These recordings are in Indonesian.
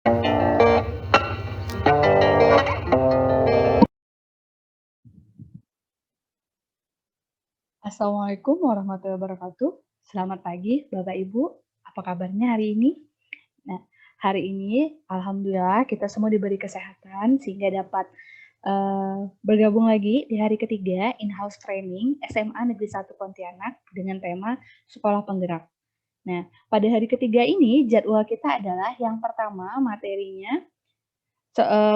Assalamualaikum warahmatullahi wabarakatuh. Selamat pagi, Bapak Ibu. Apa kabarnya hari ini? Nah, hari ini alhamdulillah kita semua diberi kesehatan sehingga dapat bergabung lagi di hari ketiga in-house training SMA Negeri 1 Pontianak dengan tema Sekolah Penggerak. Nah, pada hari ketiga ini jadwal kita adalah yang pertama materinya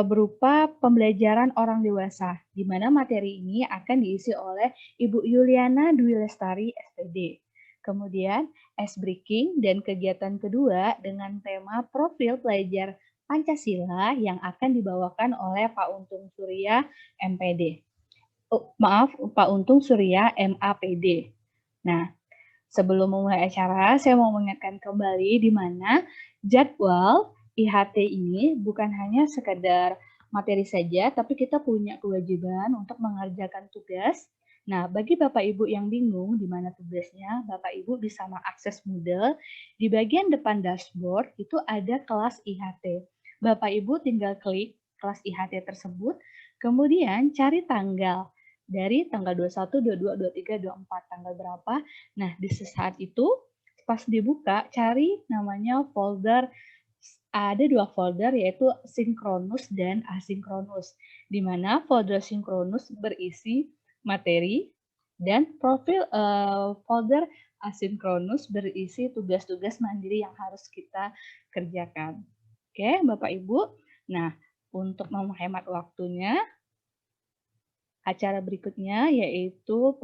berupa pembelajaran orang dewasa, di mana materi ini akan diisi oleh Ibu Yuliana Dwi Lestari, SPD. Kemudian, ice breaking dan kegiatan kedua dengan tema profil pelajar Pancasila yang akan dibawakan oleh Pak Untung Surya, MPD. Pak Untung Surya, MAPD. Nah, sebelum memulai acara, saya mau mengingatkan kembali di mana jadwal IHT ini bukan hanya sekedar materi saja, tapi kita punya kewajiban untuk mengerjakan tugas. Nah, bagi Bapak Ibu yang bingung di mana tugasnya, Bapak Ibu bisa mengakses Moodle. Di bagian depan dashboard itu ada kelas IHT. Bapak Ibu tinggal klik kelas IHT tersebut, kemudian cari tanggal. Dari tanggal 21, 22, 23, 24, tanggal berapa. Nah, di saat itu pas dibuka cari namanya folder, ada 2 folder yaitu sinkronus dan asinkronus, di mana folder sinkronus berisi materi dan folder asinkronus berisi tugas-tugas mandiri yang harus kita kerjakan. Oke, Bapak Ibu. Nah, untuk menghemat waktunya, acara berikutnya yaitu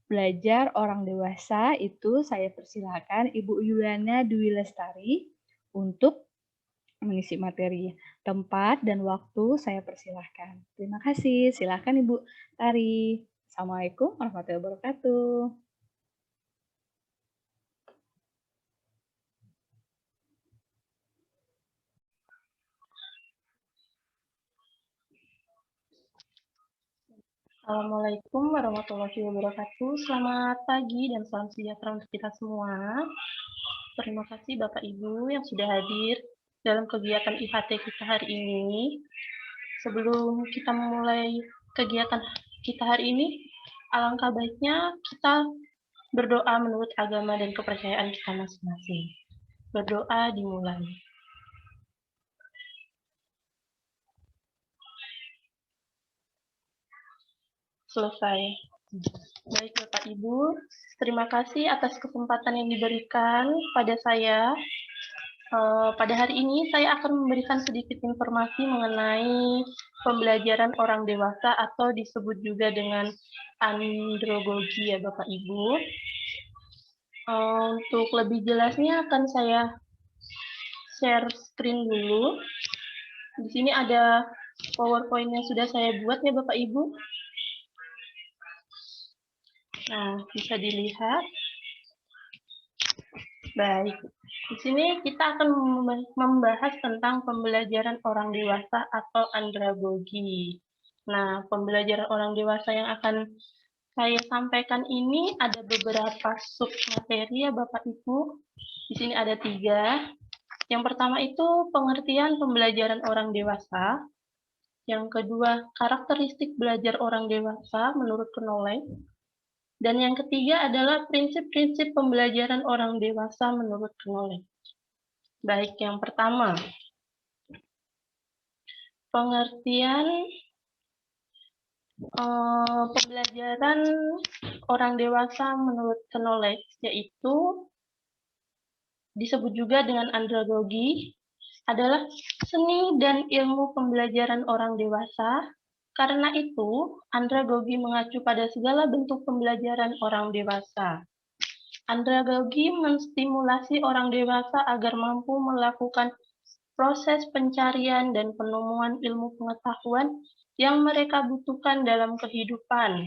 belajar orang dewasa, itu saya persilakan Ibu Yuliana Dwi Lestari untuk mengisi materi. Tempat dan waktu saya persilahkan. Terima kasih. Silakan Ibu Tari. Assalamualaikum warahmatullahi wabarakatuh. Assalamualaikum warahmatullahi wabarakatuh. Selamat pagi dan salam sejahtera untuk kita semua. Terima kasih Bapak Ibu yang sudah hadir dalam kegiatan IHT kita hari ini. Sebelum kita memulai kegiatan kita hari ini, alangkah baiknya kita berdoa menurut agama dan kepercayaan kita masing-masing. Berdoa dimulai. Selesai. Baik Bapak Ibu, terima kasih atas kesempatan yang diberikan pada saya. Pada hari ini saya akan memberikan sedikit informasi mengenai pembelajaran orang dewasa atau disebut juga dengan androgogi ya Bapak Ibu. Untuk lebih jelasnya akan saya share screen dulu. Di sini ada PowerPoint yang sudah saya buat ya Bapak Ibu. Nah, bisa dilihat. Baik, di sini kita akan membahas tentang pembelajaran orang dewasa atau andragogi. Nah, pembelajaran orang dewasa yang akan saya sampaikan ini ada beberapa sub materi ya Bapak Ibu. Di sini ada 3. Yang pertama itu pengertian pembelajaran orang dewasa. Yang kedua, karakteristik belajar orang dewasa menurut Knowledge. Dan yang ketiga adalah prinsip-prinsip pembelajaran orang dewasa menurut Knowledge. Baik, yang pertama, pengertian pembelajaran orang dewasa menurut Knowledge, yaitu disebut juga dengan andragogi, adalah seni dan ilmu pembelajaran orang dewasa. Karena itu, andragogi mengacu pada segala bentuk pembelajaran orang dewasa. Andragogi menstimulasi orang dewasa agar mampu melakukan proses pencarian dan penemuan ilmu pengetahuan yang mereka butuhkan dalam kehidupan.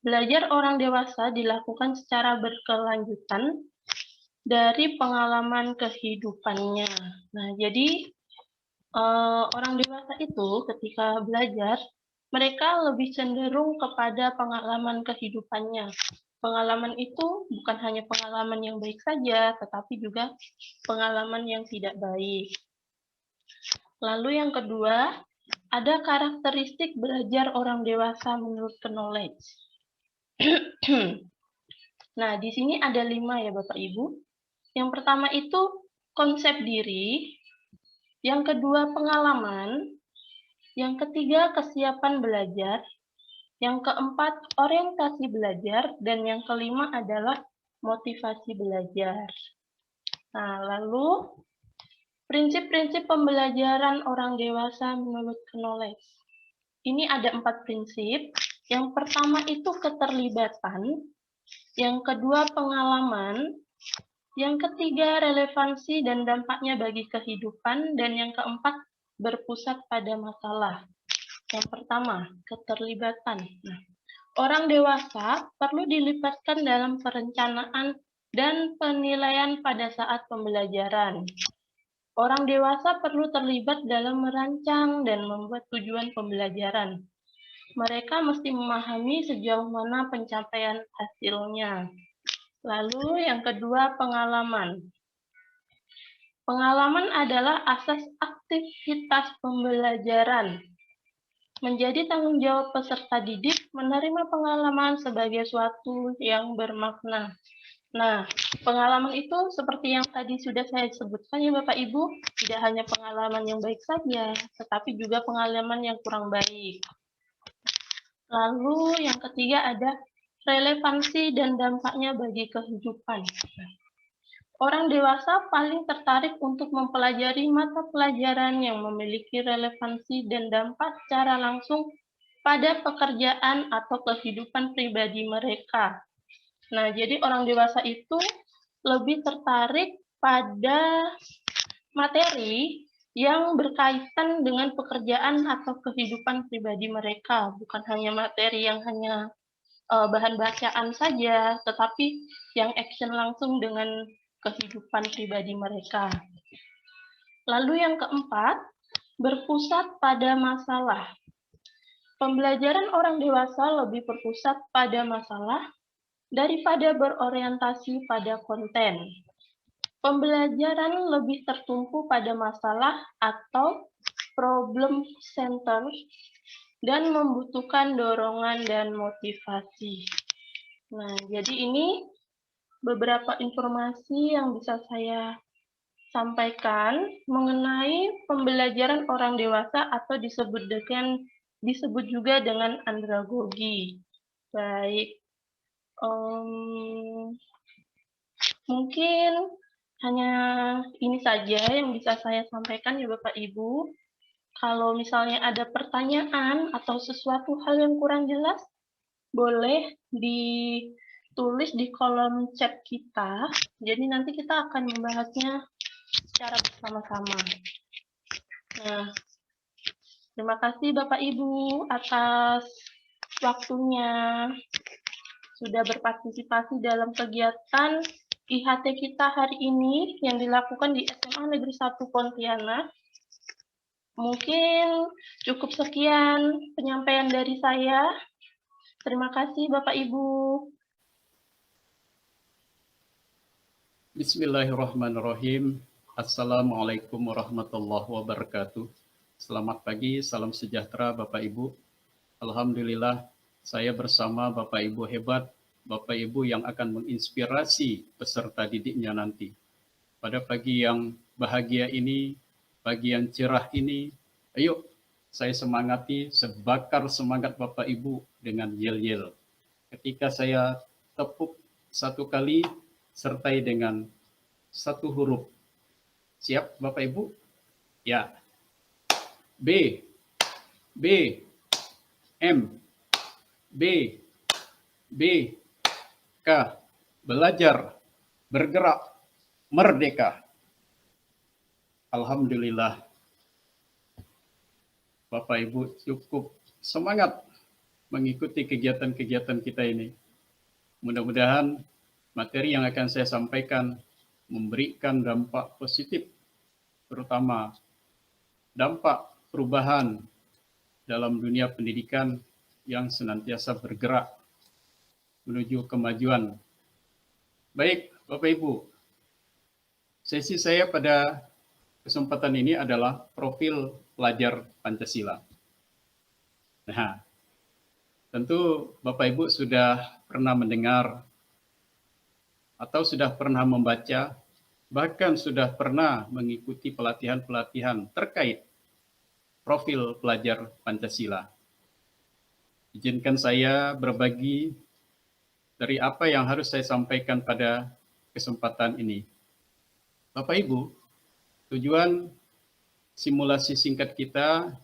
Belajar orang dewasa dilakukan secara berkelanjutan dari pengalaman kehidupannya. Nah, jadi orang dewasa itu ketika belajar, mereka lebih cenderung kepada pengalaman kehidupannya. Pengalaman itu bukan hanya pengalaman yang baik saja, tetapi juga pengalaman yang tidak baik. Lalu yang kedua, ada karakteristik belajar orang dewasa menurut knowledge. Nah, di sini ada 5 ya Bapak Ibu. Yang pertama itu konsep diri, yang kedua pengalaman, yang ketiga kesiapan belajar, yang keempat orientasi belajar, dan yang kelima adalah motivasi belajar. Nah, lalu prinsip-prinsip pembelajaran orang dewasa menurut knowledge. Ini ada 4 prinsip. Yang pertama itu keterlibatan, yang kedua pengalaman, yang ketiga relevansi dan dampaknya bagi kehidupan, dan yang keempat berpusat pada masalah. Yang pertama, keterlibatan. Nah, orang dewasa perlu dilibatkan dalam perencanaan dan penilaian pada saat pembelajaran. Orang dewasa perlu terlibat dalam merancang dan membuat tujuan pembelajaran. Mereka mesti memahami sejauh mana pencapaian hasilnya. Lalu yang kedua, pengalaman. Pengalaman adalah asas aktivitas pembelajaran. Menjadi tanggung jawab peserta didik menerima pengalaman sebagai suatu yang bermakna. Nah, pengalaman itu seperti yang tadi sudah saya sebutkan ya Bapak Ibu, tidak hanya pengalaman yang baik saja, tetapi juga pengalaman yang kurang baik. Lalu yang ketiga ada relevansi dan dampaknya bagi kehidupan. Orang dewasa paling tertarik untuk mempelajari mata pelajaran yang memiliki relevansi dan dampak secara langsung pada pekerjaan atau kehidupan pribadi mereka. Nah, jadi orang dewasa itu lebih tertarik pada materi yang berkaitan dengan pekerjaan atau kehidupan pribadi mereka, bukan hanya materi yang hanya bahan bacaan saja, tetapi yang action langsung dengan kehidupan pribadi mereka. Lalu yang keempat, berpusat pada masalah. Pembelajaran orang dewasa lebih berpusat pada masalah daripada berorientasi pada konten. Pembelajaran lebih tertumpu pada masalah atau problem center dan membutuhkan dorongan dan motivasi. Nah, jadi ini beberapa informasi yang bisa saya sampaikan mengenai pembelajaran orang dewasa atau disebut juga dengan andragogi. Baik, mungkin hanya ini saja yang bisa saya sampaikan ya Bapak Ibu. Kalau misalnya ada pertanyaan atau sesuatu hal yang kurang jelas, boleh ditulis di kolom chat kita. Jadi nanti kita akan membahasnya secara bersama-sama. Nah, terima kasih Bapak Ibu atas waktunya sudah berpartisipasi dalam kegiatan IHT kita hari ini yang dilakukan di SMA Negeri 1 Pontianak. Mungkin cukup sekian penyampaian dari saya. Terima kasih Bapak Ibu. Bismillahirrahmanirrahim. Assalamualaikum warahmatullahi wabarakatuh. Selamat pagi, salam sejahtera Bapak Ibu. Alhamdulillah, saya bersama Bapak Ibu hebat, Bapak Ibu yang akan menginspirasi peserta didiknya nanti. Pada pagi yang bahagia ini, pagi yang cerah ini, ayo saya semangati, sebakar semangat Bapak Ibu dengan yel-yel. Ketika saya tepuk satu kali, sertai dengan satu huruf. Siap Bapak Ibu? Ya. B, B, M, B, B, K. Belajar, bergerak, merdeka. Alhamdulillah. Bapak Ibu cukup semangat mengikuti kegiatan-kegiatan kita ini. Mudah-mudahan materi yang akan saya sampaikan memberikan dampak positif, terutama dampak perubahan dalam dunia pendidikan yang senantiasa bergerak. menuju kemajuan. Baik, Bapak Ibu, sesi saya pada kesempatan ini adalah profil pelajar Pancasila. Nah, tentu Bapak Ibu sudah pernah mendengar atau sudah pernah membaca, bahkan sudah pernah mengikuti pelatihan-pelatihan terkait profil pelajar Pancasila. Izinkan saya berbagi dari apa yang harus saya sampaikan pada kesempatan ini. Bapak Ibu, tujuan simulasi singkat kita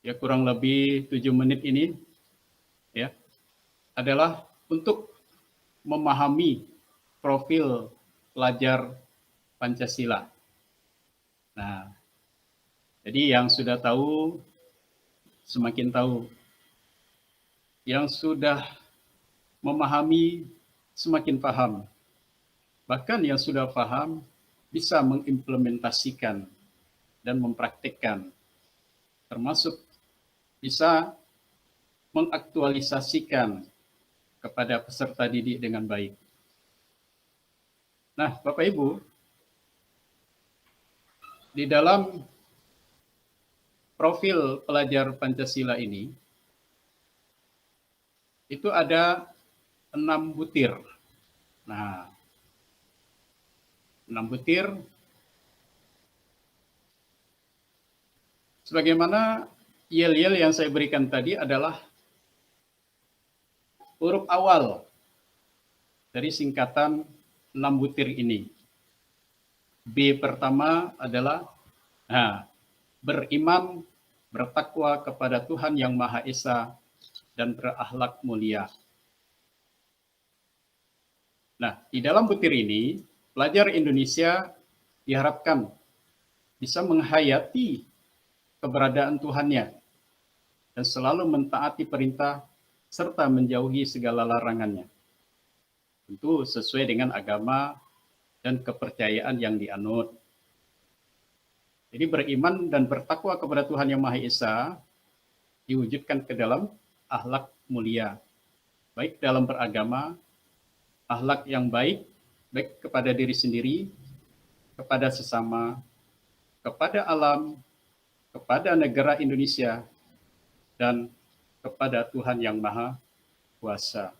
ya kurang lebih 7 menit ini ya adalah untuk memahami profil pelajar Pancasila. Nah, jadi yang sudah tahu semakin tahu. Yang sudah memahami semakin paham. Bahkan yang sudah paham bisa mengimplementasikan dan mempraktikkan. Termasuk bisa mengaktualisasikan kepada peserta didik dengan baik. Nah, Bapak Ibu, di dalam profil pelajar Pancasila ini, itu ada 6 butir. Nah, 6 butir. Sebagaimana yel-yel yang saya berikan tadi adalah huruf awal dari singkatan 6 butir ini. B pertama adalah beriman, bertakwa kepada Tuhan Yang Maha Esa, dan berakhlak mulia. Nah, di dalam butir ini, pelajar Indonesia diharapkan bisa menghayati keberadaan Tuhannya dan selalu mentaati perintah serta menjauhi segala larangannya. Tentu sesuai dengan agama dan kepercayaan yang dianut. Jadi beriman dan bertakwa kepada Tuhan Yang Maha Esa diwujudkan ke dalam akhlak mulia, baik dalam beragama, akhlak yang baik, baik kepada diri sendiri, kepada sesama, kepada alam, kepada negara Indonesia, dan kepada Tuhan Yang Maha Kuasa.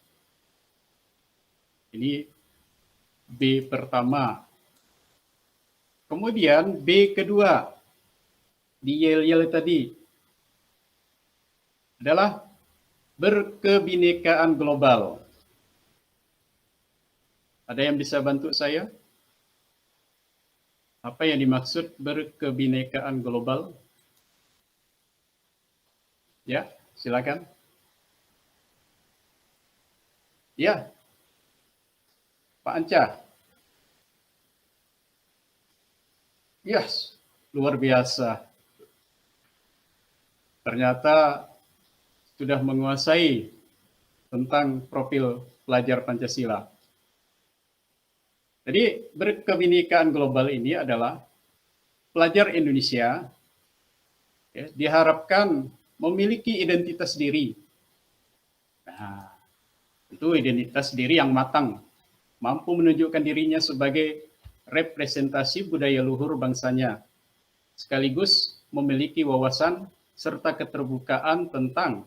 Ini B pertama. Kemudian B kedua, di yel-yel tadi, adalah berkebinekaan global. Ada yang bisa bantu saya? Apa yang dimaksud berkebinekaan global? Ya, silakan. Ya, Pak Anca. Yes, luar biasa. Ternyata sudah menguasai tentang profil pelajar Pancasila. Jadi berkebinekaan global ini adalah pelajar Indonesia ya, diharapkan memiliki identitas diri. Nah, itu identitas diri yang matang, mampu menunjukkan dirinya sebagai representasi budaya luhur bangsanya, sekaligus memiliki wawasan serta keterbukaan tentang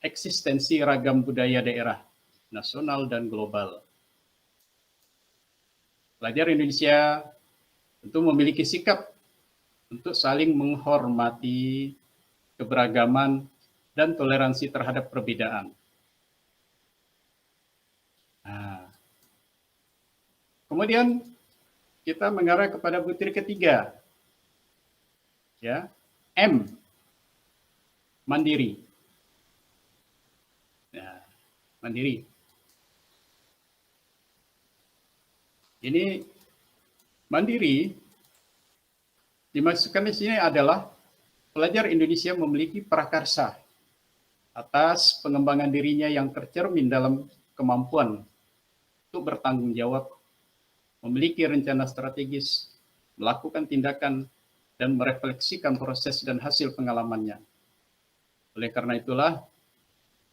eksistensi ragam budaya daerah, nasional dan global. Pelajar Indonesia tentu memiliki sikap untuk saling menghormati keberagaman dan toleransi terhadap perbedaan. Nah, kemudian kita mengarah kepada butir ketiga, ya, M, mandiri. Ya, mandiri. Ini mandiri dimaksudkan di sini adalah pelajar Indonesia memiliki prakarsa atas pengembangan dirinya yang tercermin dalam kemampuan untuk bertanggung jawab, memiliki rencana strategis, melakukan tindakan, dan merefleksikan proses dan hasil pengalamannya. Oleh karena itulah,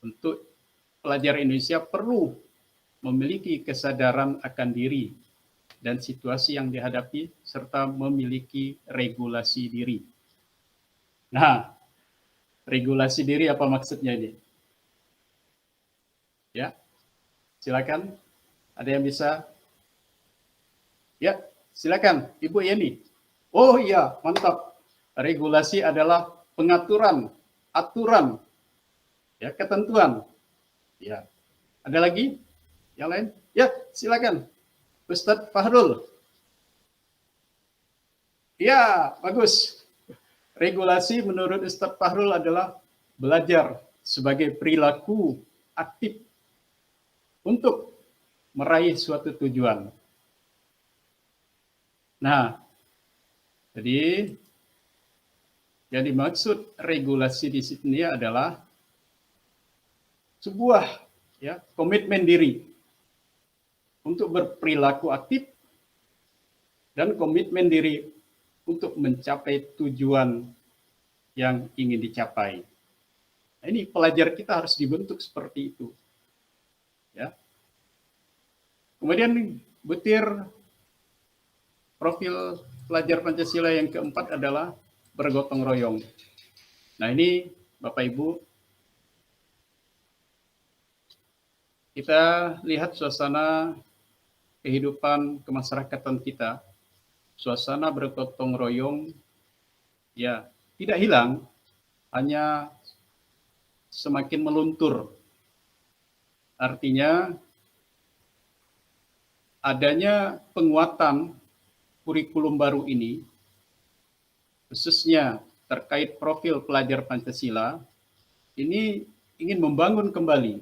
untuk pelajar Indonesia perlu memiliki kesadaran akan diri dan situasi yang dihadapi serta memiliki regulasi diri. Nah, regulasi diri apa maksudnya ini? Ya, silakan. Ada yang bisa? Ya, silakan, Ibu Yeni. Oh iya, mantap. Regulasi adalah pengaturan, aturan, ya, ketentuan. Ya, ada lagi? Yang lain? Ya, silakan. Ustadz Fahrul. Ya, bagus. Regulasi menurut Ustadz Fahrul adalah belajar sebagai perilaku aktif untuk meraih suatu tujuan. Nah, jadi yang dimaksud regulasi di sini adalah sebuah, ya, komitmen diri untuk berperilaku aktif dan komitmen diri untuk mencapai tujuan yang ingin dicapai. Nah, ini pelajar kita harus dibentuk seperti itu. Ya. Kemudian butir profil pelajar Pancasila yang keempat adalah bergotong royong. Nah, ini Bapak Ibu, kita lihat suasana kehidupan kemasyarakatan kita, suasana bergotong royong, ya, tidak hilang, hanya semakin meluntur. Artinya adanya penguatan kurikulum baru ini, khususnya terkait profil pelajar Pancasila, ini ingin membangun kembali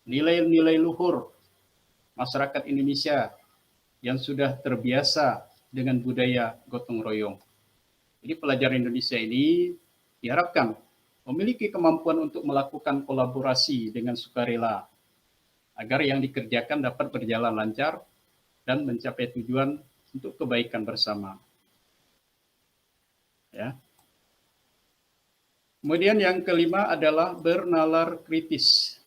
nilai-nilai luhur masyarakat Indonesia yang sudah terbiasa dengan budaya gotong royong. Jadi pelajar Indonesia ini diharapkan memiliki kemampuan untuk melakukan kolaborasi dengan sukarela agar yang dikerjakan dapat berjalan lancar dan mencapai tujuan untuk kebaikan bersama. Ya. Kemudian yang kelima adalah bernalar kritis.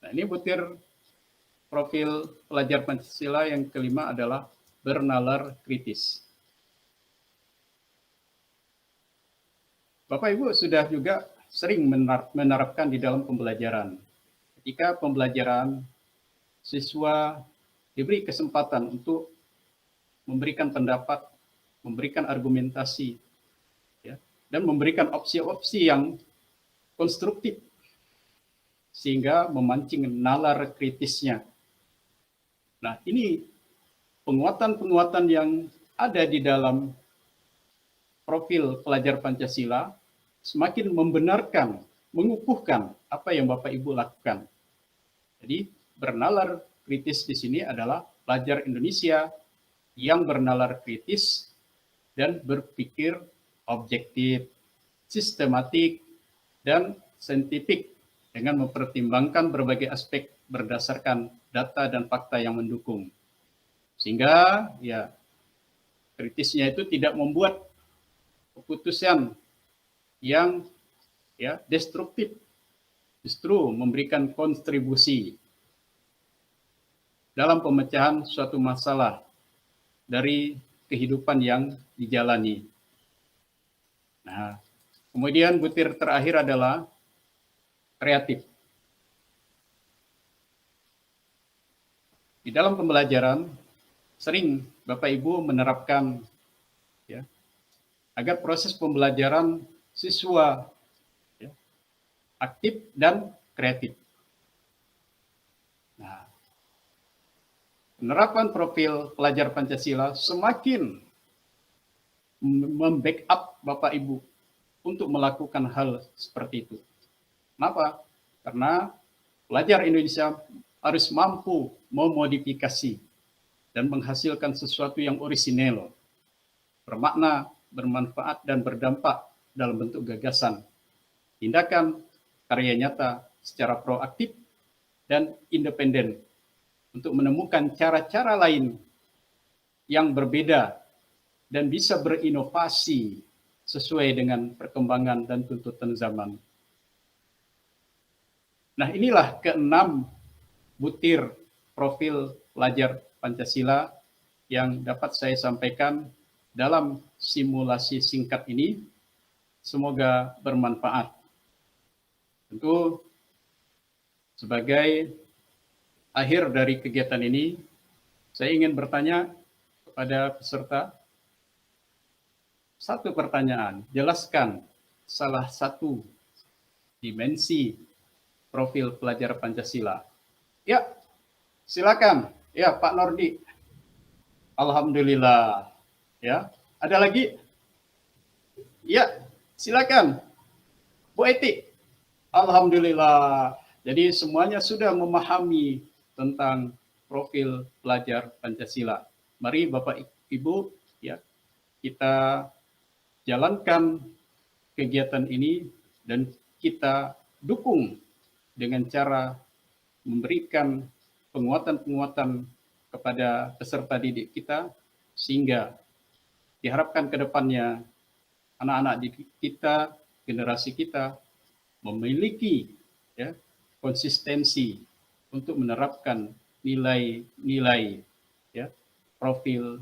Nah, ini butir profil pelajar Pancasila yang kelima adalah bernalar kritis. Bapak Ibu sudah juga sering menerapkan di dalam pembelajaran. Ketika pembelajaran, siswa diberi kesempatan untuk memberikan pendapat, memberikan argumentasi, ya, dan memberikan opsi-opsi yang konstruktif, sehingga memancing nalar kritisnya. Nah, ini penguatan-penguatan yang ada di dalam profil pelajar Pancasila semakin membenarkan, mengukuhkan apa yang Bapak Ibu lakukan. Jadi, bernalar kritis di sini adalah pelajar Indonesia yang bernalar kritis dan berpikir objektif, sistematik, dan saintifik dengan mempertimbangkan berbagai aspek berdasarkan data dan fakta yang mendukung. Sehingga ya kritisnya itu tidak membuat keputusan yang ya destruktif, justru memberikan kontribusi dalam pemecahan suatu masalah dari kehidupan yang dijalani. Nah, kemudian butir terakhir adalah kreatif. Di dalam pembelajaran, sering Bapak Ibu menerapkan, ya, agar proses pembelajaran siswa, ya, aktif dan kreatif. Nah, penerapan profil pelajar Pancasila semakin membackup Bapak Ibu untuk melakukan hal seperti itu. Kenapa? Karena pelajar Indonesia harus mampu memodifikasi dan menghasilkan sesuatu yang orisinal, bermakna, bermanfaat, dan berdampak dalam bentuk gagasan, tindakan, karya nyata secara proaktif dan independen untuk menemukan cara-cara lain yang berbeda dan bisa berinovasi sesuai dengan perkembangan dan tuntutan zaman. Nah, inilah keenam butir profil pelajar Pancasila yang dapat saya sampaikan dalam simulasi singkat ini. Semoga bermanfaat. Tentu sebagai akhir dari kegiatan ini, saya ingin bertanya kepada peserta satu pertanyaan. Jelaskan salah satu dimensi profil pelajar Pancasila. Ya, silakan. Ya, Pak Nordi. Alhamdulillah. Ya, ada lagi? Ya, silakan. Bu Eti. Alhamdulillah. Jadi semuanya sudah memahami tentang profil pelajar Pancasila. Mari Bapak Ibu, ya, kita jalankan kegiatan ini dan kita dukung dengan cara memberikan penguatan-penguatan kepada peserta didik kita, sehingga diharapkan ke depannya anak-anak didik kita, generasi kita memiliki ya, konsistensi untuk menerapkan nilai-nilai ya, profil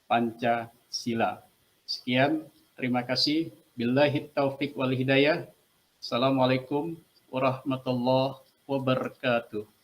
Pancasila. Sekian, terima kasih. Billahi taufik wal hidayah. Assalamualaikum warahmatullahi wabarakatuh.